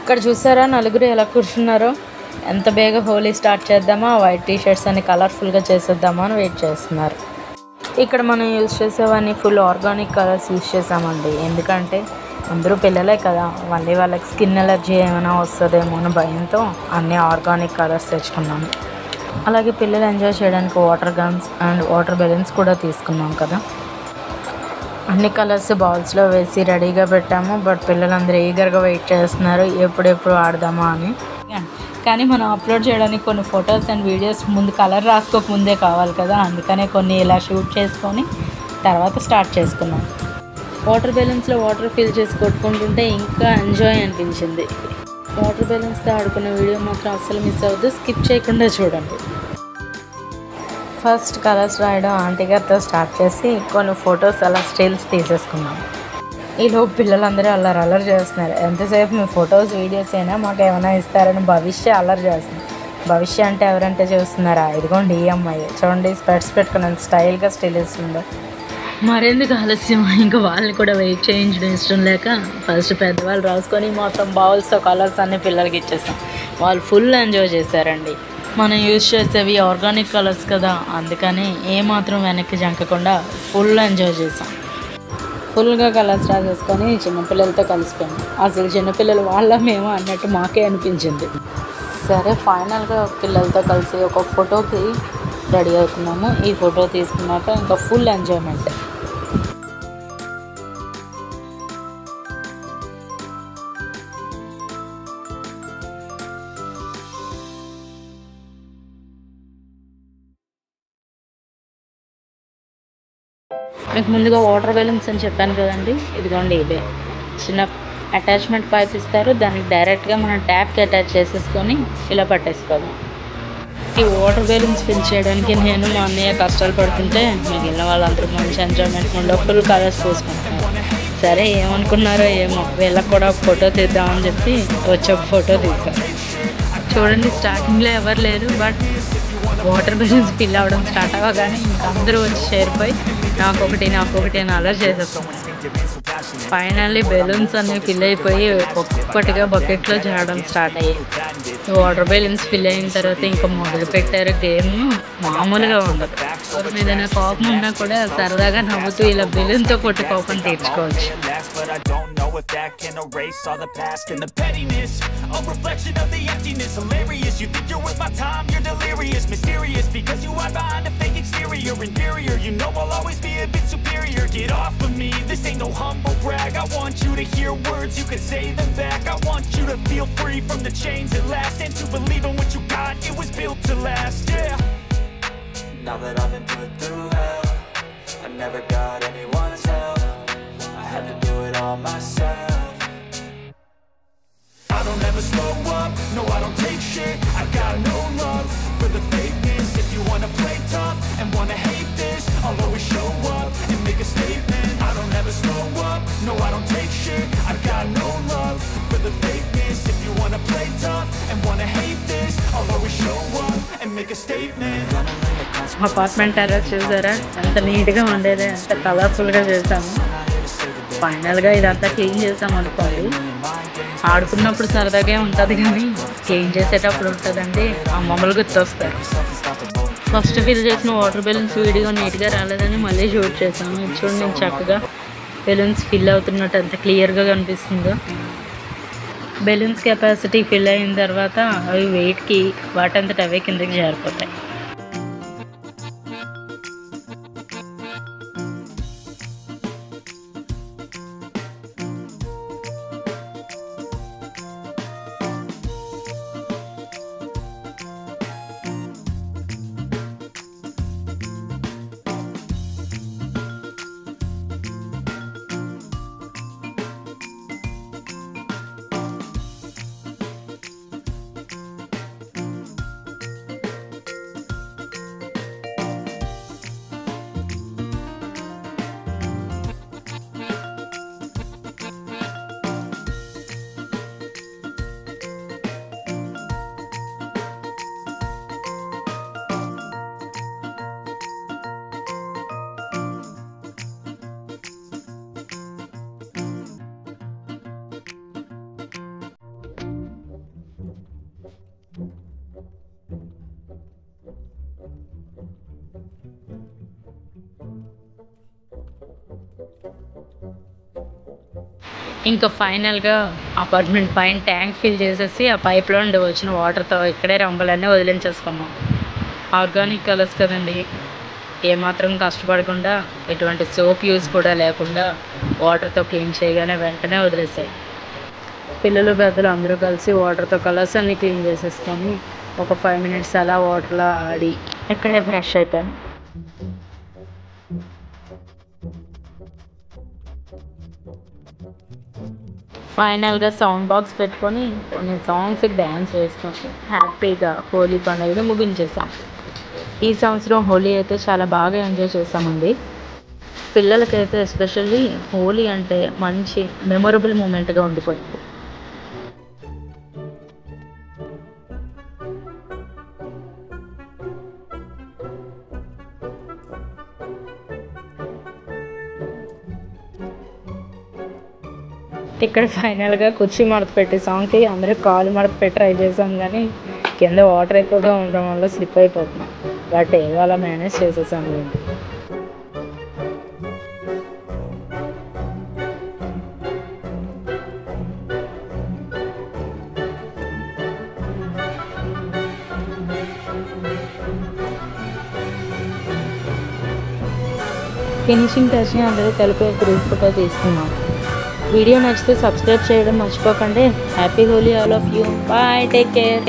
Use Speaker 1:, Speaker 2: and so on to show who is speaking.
Speaker 1: ఇక్కడ చూసారా నలుగురు ఎలా కూర్చున్నారో. ఎంత బేగా హోలీ స్టార్ట్ చేద్దామా, వైట్ టీషర్ట్స్ అన్ని కలర్ఫుల్గా చేసేద్దామా అని వెయిట్ చేస్తున్నారు. ఇక్కడ మనం యూజ్ చేసేవన్నీ ఫుల్ ఆర్గానిక్ కలర్స్ యూజ్ చేసామండి. ఎందుకంటే అందరూ పిల్లలే కదా, మళ్ళీ వాళ్ళకి స్కిన్ ఎలర్జీ ఏమైనా వస్తుందేమో అని భయంతో అన్నీ ఆర్గానిక్ కలర్స్ తెచ్చుకున్నాము. అలాగే పిల్లలు ఎంజాయ్ చేయడానికి water guns and water balloons కూడా తీసుకున్నాం కదా. అన్ని కలర్స్ బౌల్స్లో వేసి రెడీగా పెట్టాము. బట్ పిల్లలందరూ ఈగర్గా వెయిట్ చేస్తున్నారు ఎప్పుడెప్పుడు ఆడదామా అని. కానీ మనం అప్లోడ్ చేయడానికి కొన్ని ఫొటోస్ అండ్ వీడియోస్ ముందు కలర్ రాసుకోకముందే కావాలి కదా, అందుకనే కొన్ని ఇలా షూట్ చేసుకొని తర్వాత స్టార్ట్ చేసుకున్నాం. వాటర్ బెలూన్స్లో వాటర్ ఫిల్ చేసి కొట్టుకుంటుంటే ఇంకా ఎంజాయ్ అనిపించింది. వాటర్ బెలూన్స్తో ఆడుకున్న వీడియో మాత్రం అస్సలు మిస్ అవ్వద్దు, స్కిప్ చేయకుండా చూడండి. ఫస్ట్ కలర్స్ రాయడం ఆంటీ గారితో స్టార్ట్ చేసి కొన్ని ఫొటోస్ అలా స్టిల్స్ తీసేసుకున్నాం. ఈలోపు పిల్లలందరూ అల్లరి చేస్తున్నారు. ఎంతసేపు మీ ఫొటోస్ వీడియోస్ అయినా మాకు ఏమైనా ఇస్తారని భవిష్య అల్లరి చేస్తుంది. భవిష్య అంటే ఎవరంటే చూస్తున్నారా, ఇదిగోండి ఈ అమ్మాయి చూడండి, స్పెట్స్ పెట్టుకుని ఎంత స్టైల్గా స్టిల్ ఇస్తుందో. మరెందుకు ఆలస్యం, ఇంకా వాళ్ళని కూడా వెయిట్ చేయించడం ఇష్టం లేక ఫస్ట్ పెద్దవాళ్ళు రాసుకొని మొత్తం బౌల్స్తో కలర్స్ అన్ని పిల్లలకి ఇచ్చేస్తాం. వాళ్ళు ఫుల్ ఎంజాయ్ చేశారండి. మనం యూజ్ చేసేవి ఆర్గానిక్ కలర్స్ కదా, అందుకని ఏమాత్రం వెనక్కి జంకకుండా ఫుల్ ఎంజాయ్ చేసాం. ఫుల్గా కలర్స్ రాసేసుకొని చిన్నపిల్లలతో కలిసిపోయాం. అసలు చిన్నపిల్లలు వాళ్ళ మేము అన్నట్టు మాకే అనిపించింది. సరే ఫైనల్గా పిల్లలతో కలిసి ఒక ఫోటోకి రెడీ అవుతున్నాము. ఈ ఫోటో తీసుకున్నాక ఇంకా ఫుల్ ఎంజాయ్మెంట్. మీకు ముందుగా వాటర్ బెలూన్స్ అని చెప్పాను కదండి, ఇదిగోండి ఇవే. చిన్న అటాచ్మెంట్ పైప్ ఇస్తారు, దానికి డైరెక్ట్గా మనం ట్యాప్కి అటాచ్ చేసేసుకొని ఇలా పట్టేసుకోవాలి. ఈ వాటర్ బెలూన్స్ ఫిల్ చేయడానికి నేను మా అన్నయ్య కష్టాలు పడుతుంటే మిగిలిన వాళ్ళందరూ మంచి ఎంజాయ్మెంట్ ఉండే ఫుల్ కలర్స్ పోసుకుంటున్నారు. సరే ఏమనుకున్నారో ఏమో, వీళ్ళకి కూడా ఫోటో తీద్దామని చెప్పి వచ్చే ఫోటో తీద్దాం. చూడండి స్టార్టింగ్లో ఎవరు లేరు, బట్ వాటర్ బెలూన్స్ ఫిల్ అవ్వడం స్టార్ట్ అవ్వగానే ఇంకా అందరూ వచ్చి చేరిపోయి నాకొకటి అని అలర్ చేసేస్తాం. ఫైనల్లీ బెలూన్స్ అన్నీ ఫిల్ అయిపోయి ఒక్కొక్కటిగా బకెట్లో చేయడం స్టార్ట్ అయ్యాయి. వాటర్ బెలూన్స్ ఫిల్ అయిన తర్వాత ఇంకా మొదలు పెట్టారు గేమ్. మామూలుగా ఉండదు. ఎవరి మీదైనా కోపం ఉన్నా కూడా సరదాగా నవ్వుతూ ఇలా బెలూన్తో కొట్టి కోపం తీర్చుకోవచ్చు.
Speaker 2: If that can erase all the past and the pettiness, a reflection of the emptiness, hilarious. You think you're worth my time, you're delirious, mysterious, because you hide behind a fake exterior, inferior. You know I'll always be a bit superior. Get off of me, this ain't no humble brag. I want you to hear words, you can say them back. I want you to feel free from the chains that last, and to believe in what you got, it was built to last, yeah. Now that I've been put through hell, I never got anyone's help. I had to do it all myself. I don't ever slow up, no I don't take shit. I got no love for the fakeness. If you wanna play tough and wanna hate this, I'll always show up and make a statement. I don't ever slow up, no I don't take shit. I got no love for the fakeness. If you wanna play tough and wanna hate this, I'll always show up and make a statement.
Speaker 1: Apartment terrace చూసారా ఎంత నీట్గా ఉండేది, ఎంత కలర్ఫుల్గా చేసాము. ఫైనల్గా ఇదంతా clean చేసాం అనుకోండి. ఆడుకున్నప్పుడు సరదాగా ఉంటుంది కానీ క్లీన్ చేసేటప్పుడు ఉంటుందండి ఆ మమ్మల్ని గుర్తొస్తారు. ఫస్ట్ ఫిల్ చేసిన వాటర్ బెలూన్స్ వీడియో నీట్గా రాలేదని మళ్ళీ షూట్ చేసాము. చూడండి నేను చక్కగా బెలూన్స్ ఫిల్ అవుతున్నట్టు ఎంత క్లియర్గా కనిపిస్తుందో. బెలూన్స్ కెపాసిటీ ఫిల్ అయిన తర్వాత అవి వెయిట్కి వాటంతట అవే కిందకి జారిపోతాయి. ఇంకా ఫైనల్గా అపార్ట్మెంట్ పైన ట్యాంక్ ఫిల్ చేసేసి ఆ పైప్లో నుండి వచ్చిన వాటర్తో ఇక్కడే రంగులన్నీ వదిలించేసుకున్నాం. ఆర్గానిక్ కలర్స్ కదండి, ఏమాత్రం కష్టపడకుండా ఎటువంటి సోప్ యూజ్ కూడా లేకుండా వాటర్తో క్లీన్ చేయగానే వెంటనే వదిలేసాయి. పిల్లలు పెద్దలు అందరూ కలిసి వాటర్తో కలర్స్ అన్నీ క్లీన్ చేసేసుకొని ఒక 5 minutes అలా వాటర్లో ఆడి ఇక్కడే ఫ్రెష్ అయిపోయాను. ఫైనల్గా సౌండ్ బాక్స్ పెట్టుకొని కొన్ని సాంగ్స్కి డ్యాన్స్ వేసుకొని హ్యాపీగా హోలీ పండుగను ముగించేసాం. ఈ సంవత్సరం హోలీ అయితే చాలా బాగా ఎంజాయ్ చేసామండి. పిల్లలకైతే ఎస్పెషల్లీ హోలీ అంటే మంచి మెమొరబుల్ మూమెంట్గా ఉండిపోయింది. ఇక్కడ ఫైనల్గా కుర్చీ మడత పెట్టే సాంగ్కి అందరూ కాలు మడత పెట్టి ట్రై చేసాం, కానీ కింద వాటర్ ఎక్కువగా ఉండడం వల్ల స్లిప్ అయిపోతున్నాం. బట్ ఏదో అలా మేనేజ్ చేసేసాం. ఫినిషింగ్ టచ్ని అందరూ కలిపి గ్రూప్ ఫోటో తీసుకున్నాం. వీడియో నచ్చితే సబ్స్క్రైబ్ చేయడం మర్చిపోకండి. Happy Holi all of you. Bye, take care.